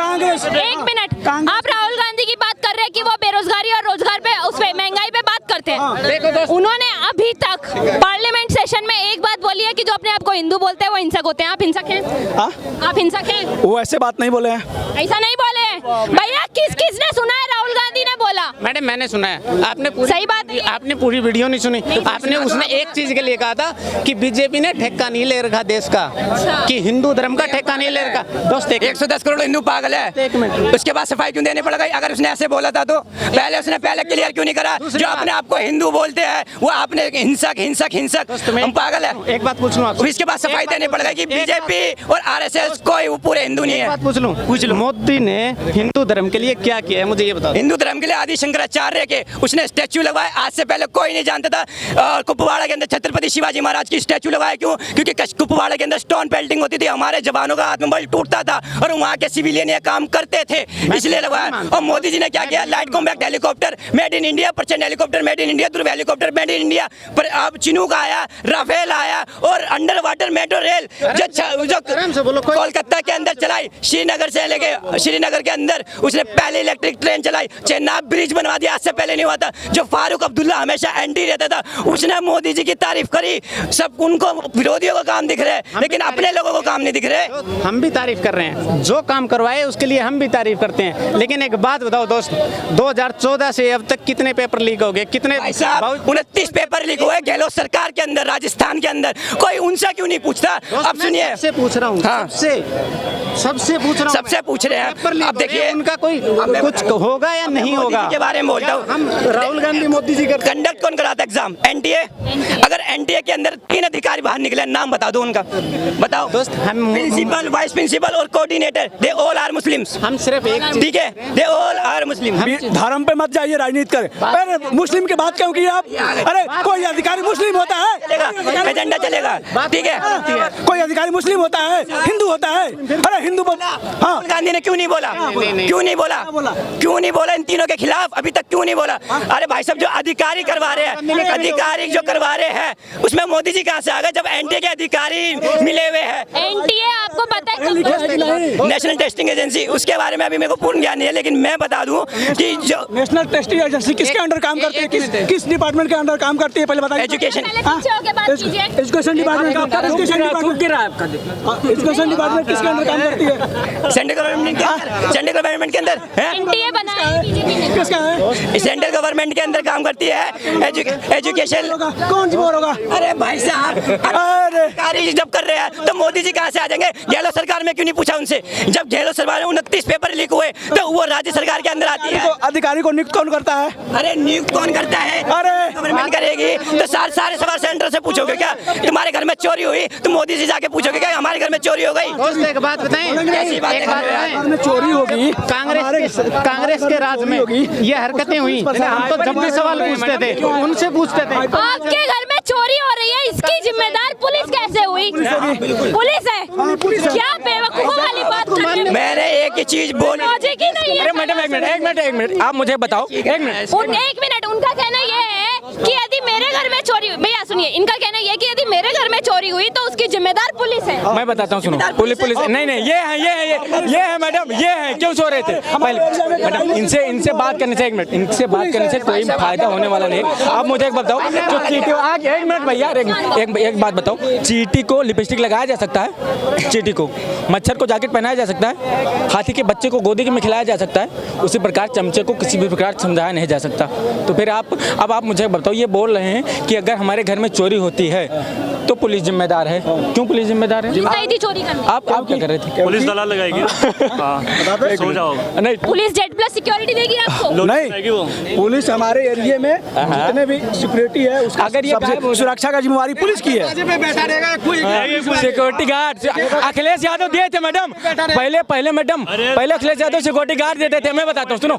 कांग्रेस। एक मिनट, आप राहुल गांधी की बात कर रहे हैं कि वो बेरोजगारी और रोजगार पे उस पे महंगाई पे बात करते हैं। उन्होंने अभी तक पार्लियामेंट सेशन में एक बात बोली है कि जो अपने आप को हिंदू बोलते हैं वो हिंसक होते हैं। आप हिंसक हैं? आप हिंसक हैं? वो ऐसे बात नहीं बोले हैं। ऐसा नहीं बोले हैं भैया। किसने सुना है? राहुल गांधी ने बोला। मैडम मैंने सुना है, आपने सही बात है। आपने पूरी वीडियो नहीं सुनी। आपने उसने एक चीज के लिए कहा था कि बीजेपी ने ठेका नहीं ले रखा देश का, कि हिंदू धर्म का ठेका नहीं ले रखा। दोस्त 110 करोड़ हिंदू पागल है, एक मिनट, उसके बाद सफाई क्यों देनी पड़ गई? अगर उसने ऐसे बोला था तो पहले क्लियर क्यों नहीं करा? जो अपने आप को हिंदू बोलते हैं वो आपने हिंसक हम पागल है। एक बात पूछ लूं, इसके बाद सफाई देनी पड़ गई कि बीजेपी और आरएसएस कोई पूरे हिंदू नहीं है। बात पूछ लूं, मोदी ने हिंदू धर्म के लिए क्या किया है, मुझे ये बताओ। हिंदू धर्म के लिए आदि शंकराचार्य के उसने स्टैचू लगवाया, आज से पहले कोई नहीं जानता था। कुपवाड़ा के अंदर छत्रपति शिवाजी महाराज की स्टैचू लगाया, क्यों? क्योंकि कुपवाड़ा के अंदर स्टोन पेल्टिंग होती थी, हमारे जवानों का आत्मबल टूटता था और वहाँ के सिविलियन ये काम करते थे, इसलिए लगवाया। और मोदी जी ने क्या किया? Light compact helicopter made in India, Prachand helicopter made in India, Dhruv helicopter made in India, पर अब चिनूक आया, राफेल आया और अंडर वाटर मेट्रो रेल जो कोलकाता के अंदर चलाई, श्रीनगर के अंदर उसने पहले इलेक्ट्रिक ट्रेन चलाई, चेनाब ब्रिज बनवा दिया, आज से पहले नहीं हुआ था। जो फारूक अब्दुल्ला हमेशा एंटी रहता था, उसने मोदी जी की तारीफ करी। सब उनको विरोधियों को काम दिख रहे हैं, लेकिन अपने लोगों को काम नहीं दिख रहे। हम भी तारीफ कर रहे हैं, जो काम करवाए उसके लिए हम भी तारीफ करते हैं। लेकिन एक बात बताओ दोस्त, 2014 से अब तक कितने पेपर लीक हो गए? कितने? 29 पेपर लीक हुए गहलोत सरकार के अंदर, राजस्थान के अंदर। कोई उनसे क्यों नहीं पूछता? अब सुनिए, सबसे पूछ रहा हूँ, सबसे पूछ रहा हूँ, सबसे पूछ रहे हैं। अब देखिए उनका कोई कुछ होगा या नहीं होगा के बारे में बोलता हूँ। हम राहुल गांधी मोदी जी करते। कंडक्ट कौन कराता एग्जाम? एनटीए। अगर एनटीए के अंदर 3 अधिकारी बाहर निकले, नाम बता दो उनका, बताओ। दोस्त हम प्रिंसिपल, वाइस प्रिंसिपल और coordinator, they all are Muslims. हम सिर्फ एक, ठीक है, दे ऑल आर मुस्लिम। धर्म पे मत जाइए, राजनीति करें। अरे मुस्लिम की बात क्यों की आप? अरे कोई अधिकारी मुस्लिम होता है? एजेंडा चलेगा, ठीक है। कोई अधिकारी मुस्लिम होता है, हिंदू होता है? अरे हिंदू राहुल गांधी ने क्यों नहीं बोला? क्यों नहीं बोला इन तीनों के खिलाफ? अभी तक क्यों नहीं बोला? अरे भाई साहब, जो अधिकारी करवा रहे हैं, अधिकारी जो करवा रहे हैं, उसमें मोदी जी कहां से आ गए जब एनटीए के अधिकारी मिले हुए हैं? एनटीए आपको पता है? नेशनल टेस्टिंग एजेंसी, उसके बारे में अभी मेरे को पूर्ण ज्ञान नहीं है, लेकिन मैं बता दूं कि जो नेशनल टेस्टिंग एजेंसी किसके अंडर काम करती है? किस डिपार्टमेंट के अंडर काम करती है? पहले बताइए। एजुकेशन एजुकेशन डिपार्टमेंट किसके अंदर काम करती है? सेंट्रल गवर्नमेंट के अंदर एनटीए बनाया है बीजेपी ने। किसका है? सेंट्रल गवर्नमेंट के अंदर काम करती है एजुकेशन। कौन सी बोल होगा? अरे भाई साहब, अधिकारी जब कर रहे हैं तो मोदी जी कहां से आ जाएंगे? गहलोत सरकार में क्यों नहीं पूछा उनसे? जब गहलोत सरकार में 29 पेपर लीक हुए तो वो राज्य सरकार के अंदर आती है। अधिकारी को नियुक्त कौन करता है? अरे नियुक्त कौन करता है? अरे गवर्नमेंट करेगी तो सारे सवाल सेंटर से पूछोगे क्या? तुम्हारे घर में चोरी हुई तो मोदी जी जाके पूछोगे क्या हमारे घर में चोरी हो गई? दोस्त एक बात बताएं, एक बात बताएं, चोरी होगी, कांग्रेस के राज में ये हरकतें हुई, हम तो जब भी सवाल पूछते थे उनसे पूछते थे। आपके घर में चोरी हो रही है, इसकी जिम्मेदार पुलिस कैसे हुई? पुलिस है क्या? बेवकूफों वाली बात कर रहे हैं। मैंने एक ही चीज बोली। लॉजिक ही नहीं है। मैडम एक मिनट आप मुझे बताओ, एक मिनट। उनका कहना ये है कि यदि मेरे घर में चोरी हुई, भैया सुनिए, इनका कहना ये है कि यदि मेरे घर में चोरी हुई तो उसकी जिम्मेदार पुलिस है। मैं बताता हूँ, सुनो। पुलिस नहीं, ये है मैडम, ये है। क्यों सो रहे थे? पहले मैडम इनसे बात करने से, एक मिनट, इनसे बात करने से कोई फायदा होने वाला नहीं। अब मुझे एक बताओ, जो चींटी, आज एक मिनट भैया, एक बात बताओ, चींटी को लिपस्टिक लगाया जा सकता है? चींटी को, मच्छर को जैकेट पहनाया जा सकता है? हाथी के बच्चे को गोदी में खिलाया जा सकता है? उसी प्रकार चमचे को किसी भी प्रकार समझाया नहीं जा सकता। तो फिर अब आप मुझे बताओ, ये बोल रहे हैं कि अगर हमारे घर में चोरी होती है तो पुलिस जिम्मेदार है। क्यों पुलिस जिम्मेदार है? चोरी करने। आप क्या कर रहे थे? पुलिस दलाल लगाएगी। सो जाओ। नहीं, पुलिस जेड+ सिक्योरिटी देगी आपको? नहीं, पुलिस हमारे एरिया में जितने भी सिक्योरिटी है उसका, अगर ये सुरक्षा का जिम्मेवारी पुलिस की है। सिक्योरिटी गार्ड अखिलेश यादव दिए थे मैडम, पहले अखिलेश यादव सिक्योरिटी गार्ड देते थे। मैं बताता हूँ, सुनो,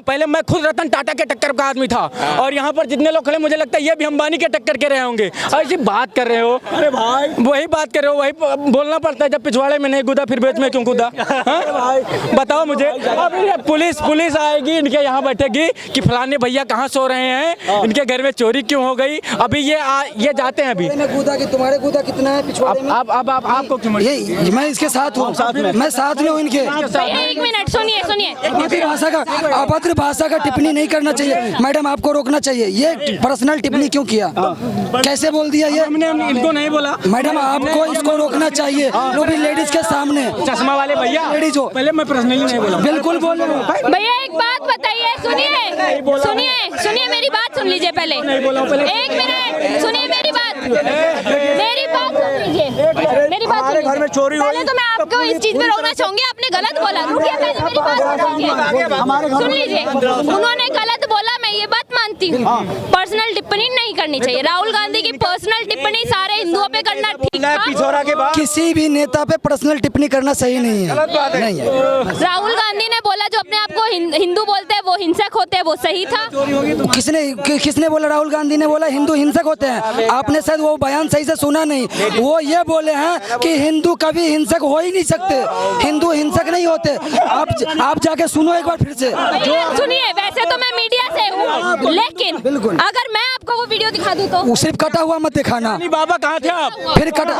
पहले मैं खुद रतन टाटा के टक्कर का आदमी था, और यहाँ पर जितने लोग खड़े, मुझे लगता है ये भी अंबानी के टक्कर के रहे होंगे, ऐसी बात कर रहे हो। अरे भाई वही बात कर रहे हो, वही बोलना पड़ता है। जब पिछवाड़े में नहीं कूदा फिर बेच में क्यों कूदा? हाँ? बताओ मुझे। अब ये पुलिस आएगी, इनके यहाँ बैठेगी कि फलाने भैया कहाँ सो रहे हैं, इनके घर में चोरी क्यों हो गई। अभी ये जाते हैं। अभी कूदा कि तुम्हारे कूदा कितना है पिछवाड़े में? अब आपको क्यों? ये मैं इसके साथ हूँ, मैं साथ में हूँ इनके। भैया एक मिनट सुनिए सुनिए। अभद्र भाषा का टिप्पणी नहीं करना चाहिए मैडम, आपको रोकना चाहिए। ये पर्सनल टिप्पणी क्यों किया, कैसे बोल दिया ये? हमने इनको नहीं बोला मैडम, आपको इसको रोकना चाहिए, वो भी लेडीज के सामने। चश्मा वाले भैया लेडीज हो, पहले मैं पर्सनली नहीं बोला। बिल्कुल बोल रहे हो। भैया एक बात बताइए, सुनिए मेरी बात सुन लीजिए पहले। एक मिनट सुनिए मेरी बात सुन लीजिए, मेरी बात हमारे घर में चोरी हुई। पहले तो मैं आपको इस चीज में रोकना चाहूंगी, आपने गलत बोला। रुकिए पहले मेरी बात सुन लीजिए। उन्होंने गलत बोला, मैं ये बात मानती हूँ। पर्सनल टिप्पणी नहीं करनी चाहिए। राहुल गांधी की पर्सनल टिप्पणी सारे हिंदुओं पे करना ठीक था। किसी भी नेता पे पर्सनल टिप्पणी करना सही नहीं है, नहीं है। राहुल गांधी ने बोला जो अपने आप को हिंदू बोलते हैं वो हिंसक होते हैं, वो सही था। किसने बोला? राहुल गांधी ने बोला हिंदू हिंसक होते हैं। आपने शायद वो बयान सही से सुना नहीं। वो ये बोले हैं कि हिंदू कभी हिंसक हो ही नहीं सकते, हिंदू हिंसक नहीं होते। आप जाके सुनो एक बार फिर से। सुनिए, वैसे तो मैं मीडिया से हूँ, लेकिन अगर मैं आपको वो वीडियो दिखा दूँ तो सिर्फ कटा हुआ मत दिखाना। ज्ञानी बाबा कहाँ थे आप? फिर कटा।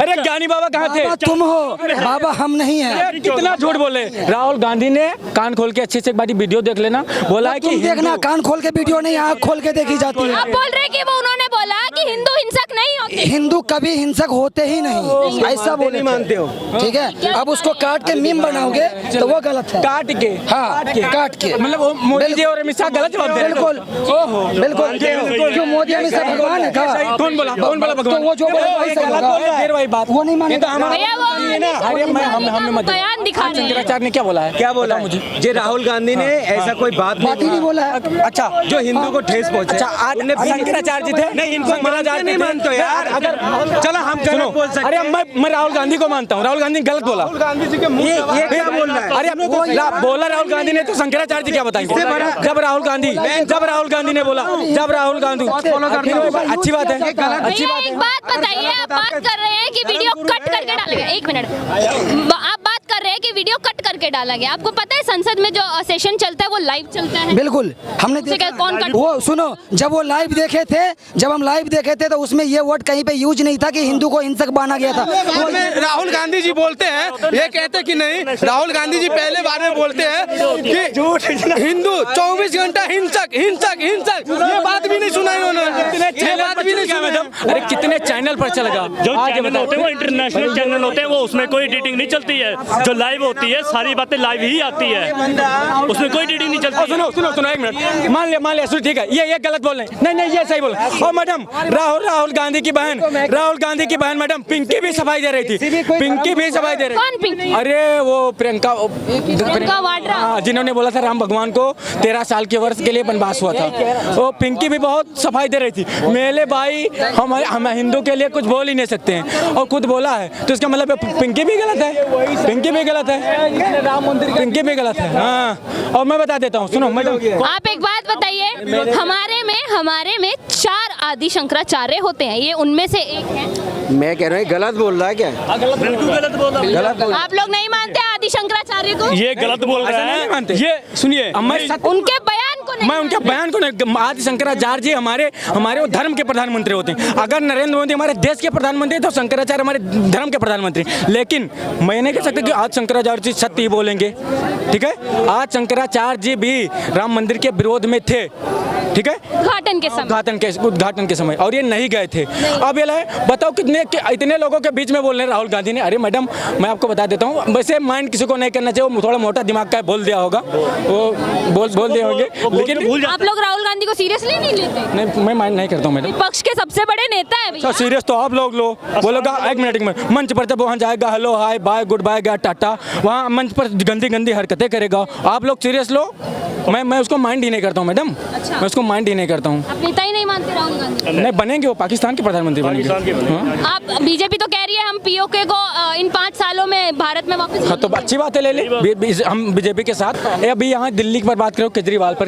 अरे ज्ञानी बाबा कहाँ थे? बाबा तुम हो, बाबा हम नहीं है। कितना झूठ बोले। राहुल गांधी ने कान खोल के अच्छे से एक बार देखो देखना, बोला है कि तुम देखना, कान खोल के वीडियो नहीं, आँख खोल के देखी जाती है। आप बोल रहे कि वो उन्होंने बोला कि हिंदू हिंसक नहीं होते। हिंदू कभी हिंसक होते ही नहीं, ऐसा बोले मानते हो? ठीक है, अब उसको काट के मीम बनाओगे तो वो गलत है। काट के, हाँ काट के, मतलब वो मोदी जी और अमित शाह गलत जवाब दे रहे हैं। बिल्कुल, ओहो बिल्कुल। क्यों मोदी अमित शाह भगवान है क्या? कौन बोला भगवान? तो वो जो बोला वही सही होगा। फिर वही बात, वो नहीं मानेगा। भैया वो बयान दिखा रहे हैं। शंकराचार्य ने क्या बोला है? क्या बोला मुझे? जे राहुल गांधी ने ऐसा कोई बात ही नहीं बोला है। अच्छा, जो हिंदू को ठेस पहुंचे। अच्छा, आज शंकराचार्य जी थे? नहीं, इनको शंकराचार्य नहीं मानते हो यार। अगर चलो हम गलत बोल सकते हैं। अरे मैं राहुल गांधी को मानता हूँ। राहुल गांधी गलत बोला। गांधी जी के मुंह ये क्या बोल रहा है? अरे बोला राहुल गांधी ने, तो शंकराचार्य जी क्या बताएंगे? जब राहुल गांधी ने बोला, जब राहुल गांधी, अच्छी बात है, अच्छी बात है। एक बात बताइए, आप बात कर रहे हैं कि वीडियो कट करके डाला गया। एक मिनट, आप बात कर रहे हैं कि वीडियो कट करके डाला गया। आपको पता है संसद में जो सेशन चलता है वो लाइव चलता है? बिल्कुल, हमने कौन कट? वो सुनो, जब वो लाइव देखे थे, जब हम लाइव देखे थे तो उसमें ये वर्ड कहीं पे यूज नहीं था कि हिंदू को हिंसक माना गया था। राहुल गांधी जी बोलते हैं, ये कहते कि नहीं, राहुल गांधी जी पहले बार में बोलते हैं कि हिंदू 24 घंटा हिंसक हिंसक हिंसक। ये बात भी नहीं सुना इन्होंने, बात भी नहीं सुना। अरे कितने चैनल पर चलेगा? जो चैनल होते हैं वो इंटरनेशनल चैनल होते हैं, वो उसमें कोई एडिटिंग नहीं चलती है। जो लाइव होती है सारी बातें लाइव ही आती है, उसमें कोई एडिटिंग नहीं चलती। सुनो एक मिनट, मान लिया सुनो, ठीक है, ये गलत बोल रहे हैं। नहीं ये सही बोल रहे हैं। और मैडम राहुल गांधी की बहन मैडम पिंकी भी सफाई दे रही थी। पिंकी भी सफाई दे रही। कौन पिंकी? अरे वो प्रियंका वाड्रा, जिन्होंने बोला था राम भगवान को 13 साल के वर्ष के लिए वनवास हुआ था, वो पिंकी भी बहुत सफाई दे रही थी। मेले भाई हम हिंदू के लिए कुछ बोल ही नहीं सकते हैं, और खुद बोला है तो इसका मतलब पिंकी भी गलत है, पिंकी भी गलत है। हाँ, और मैं बता देता हूँ, सुनो मैडम, आप एक बात बताइए, हमारे में 4 आदि शंकराचार्य होते हैं, ये उनमें से एक है। मैं कह रहा हूँ गलत बोल रहा है क्या? बिल्कुल गलत बोल रहा है। आप लोग नहीं मानते आदि शंकराचार्य को? ये गलत बोल रहे हैं। ये सुनिए, उनके बयान को नहीं, मैं उनके बयान को नहीं। आदि शंकराचार्य जी हमारे वो धर्म के प्रधानमंत्री होते हैं। अगर नरेंद्र मोदी हमारे देश के प्रधानमंत्री तो शंकराचार्य हमारे धर्म के प्रधानमंत्री। लेकिन मैं नहीं कह सकता कि आज शंकराचार्य जी सत्य ही बोलेंगे, ठीक है? आज शंकराचार्य जी भी राम मंदिर के विरोध में थे, ठीक है, उद्घाटन के समय, और ये नहीं गए थे। अब ये बताओ इतने लोगों के बीच में बोल रहे हैं राहुल गांधी ने। अरे मैडम, मैं आपको बता देता हूँ, वैसे माइंड किसी को नहीं करना चाहिए, वो थोड़ा मोटा दिमाग का बोल दिया होगा, वो बोल दिए होंगे। लेकिन आप लोग राहुल गांधी को सीरियसली नहीं लेते? नहीं, मैं माइंड नहीं करता हूँ मैडम। विपक्ष के सबसे बड़े नेता है भैया। सीरियस तो आप लोग लो, बोलोगा एक मिनट मंच पर जब वहाँ जाएगा, hello hi bye good bye गया टाटा, वहाँ मंच पर गंदी हरकतें करेगा। आप लोग सीरियस लो, मैं उसको माइंड ही नहीं करता हूँ मैडम। मैं उसको माइंड ही नहीं करता हूँ। आप नेता ही नहीं मानते राहुल गांधी? नहीं बनेंगे, वो पाकिस्तान के प्रधानमंत्री बनेंगे। हाँ। आप बीजेपी तो कह रही है हम पीओके को इन 5 सालों में भारत में वापस हाँ तो अच्छी बात है, ले ले हम बीजेपी के साथ। अभी यहाँ दिल्ली पर बात करो केजरीवाल पर,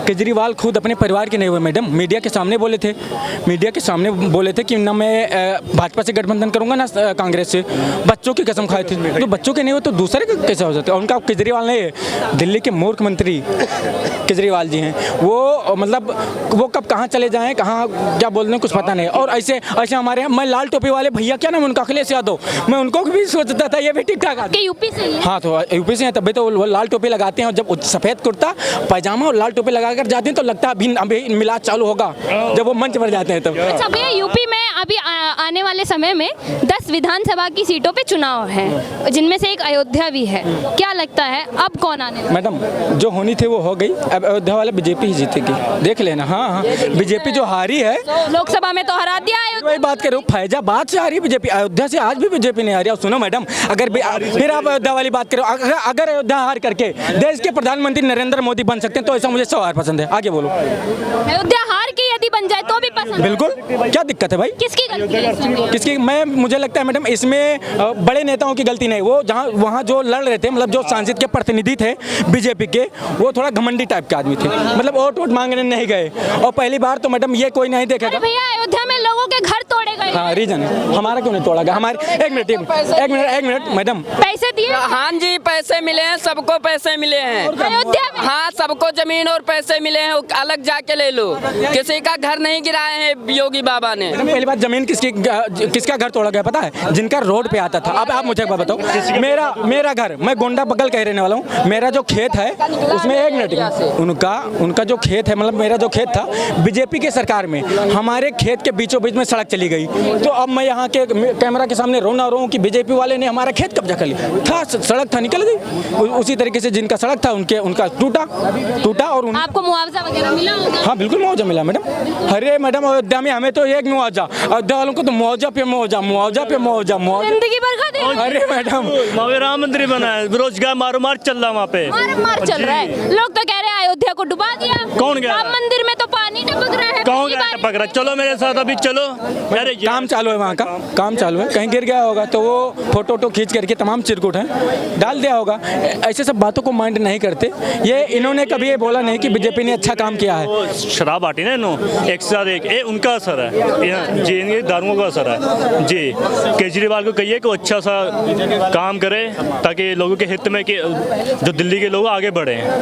केजरीवाल खुद अपने परिवार के नहीं हुए मैडम, मीडिया के सामने बोले थे कि ना मैं भाजपा से गठबंधन करूंगा ना कांग्रेस से। बच्चों की कसम खाए थे, तो बच्चों के नहीं हुए तो दूसरे के कैसे हो सकते? और उनका केजरीवाल नहीं है, दिल्ली के मूर्ख मंत्री केजरीवाल जी हैं। वो मतलब वो कब कहाँ चले जाएं, कहाँ क्या बोल रहे हैं कुछ पता नहीं। और ऐसे हमारे यहाँ मैं लाल टोपी वाले भैया क्या नाम उनका, अखिलेश यादव, मैं उनको भी सोचता था ये भी ठीक ठाक के यूपी से ही है। हाँ तो यूपी से हैं, तभी तो वो लाल टोपी लगाते हैं। और जब सफ़ेद कुर्ता पैजामा और लाल टोपी लगाकर जाते हैं तो लगता है अभी मिलाद चालू होगा जब वो मंच पर जाते हैं तब। अच्छा भैया, यूपी में अभी आने वाले समय में 10 विधानसभा की सीटों पे चुनाव है, जिनमें से एक अयोध्या भी है। क्या लगता है अब कौन आने वाला? मैडम जो होनी थी वो हो गई, अब अयोध्या वाले बीजेपी ही जीतेगी, देख लेना। हाँ बीजेपी जो हारी है लोकसभा में तो हरा दिया है। वही बात करो, फैजाबाद से आ रही है बीजेपी, अयोध्या से आज भी बीजेपी नहीं आ रही। सुनो मैडम, अगर फिर आप अयोध्या वाली बात करो, अगर अयोध्या हार करके देश के प्रधानमंत्री नरेंद्र मोदी बन सकते हैं तो ऐसा मुझे सवाल पसंद है। आगे बोलो। अयोध्या हार के यदि बन जाए तो भी पसंद? बिल्कुल, क्या दिक्कत है भाई? किसकी गलती है इसमें? किसकी? मुझे लगता है मैडम इसमें बड़े नेताओं की गलती नहीं, वो वहाँ जो लड़ रहे थे, मतलब जो सांसद के प्रतिनिधि थे बीजेपी के, वो थोड़ा घमंडी टाइप के आदमी थे, मतलब वोट मांगने नहीं गए। और पहली बार तो मैडम ये कोई नहीं देखेगा। भैया अयोध्या में लोगों के घर तोड़े गए। हाँ रीजन है, हमारा क्यों नहीं तोड़ा गया? हमारे एक मिनट मैडम, पैसे दिए? हाँ जी पैसे मिले हैं, सबको पैसे मिले हैं अयोध्या में? हाँ सबको जमीन और पैसे मिले हैं, अलग जाके ले लो। किसी का घर नहीं गिराए हैं योगी बाबा ने। पहली बात, जमीन किसका घर तोड़ा गया पता है? जिनका रोड पे आता था। अब आप मुझे एक बात बताओ, मेरा घर, मैं गोंडा बगल कह रहने वाला हूँ, मेरा जो खेत है उसमें एक मिनट, उनका जो खेत है, मतलब मेरा जो खेत था बीजेपी के सरकार में, हमारे खेत के बीचों बीच में सड़क चली गई। तो अब मैं यहाँ के कैमरा के सामने रोना रो कि बीजेपी वाले ने हमारा खेत कब्जा कर लिया था, सड़क था निकल गई। उसी तरीके से जिनका सड़क था उनका टूटा और आपको मुआवजा वगैरह मिला होगा? हाँ बिल्कुल मुआवजा मिला मैडम। अरे मैडम अयोध्या में हमें तो एक मुआवजा, अयोध्या वालों को तो मुआवजा पे मुआवजा। जिंदगी भर का दे। अरे मैडम राम मंदिर बना है, रोजगार मारो मार चल रहा वहाँ पे, मार चल रहा है। लोग तो कह रहे हैं अयोध्या को डुबा दिया। कौन गया? राम मंदिर में तो पानी टपक रहा है। कौन गया टपक रहा? चलो मेरे साथ अभी चलो। अरे काम चालू है, वहाँ का काम चालू है, कहीं गिर गया होगा तो वो फोटो खींच करके तमाम चिरकुट हैं डाल दिया होगा। ऐसे सब बातों को माइंड नहीं करते। ये इन्होंने कभी ये बोला नहीं कि बीजेपी ने अच्छा काम किया है। शराब बांटी ना इन्होंने एक साथ एक, ये उनका असर है, जी इनके दारुओं का असर है जी। केजरीवाल को कहिए कि अच्छा सा काम करे ताकि लोगों के हित में कि जो दिल्ली के लोग आगे बढ़े।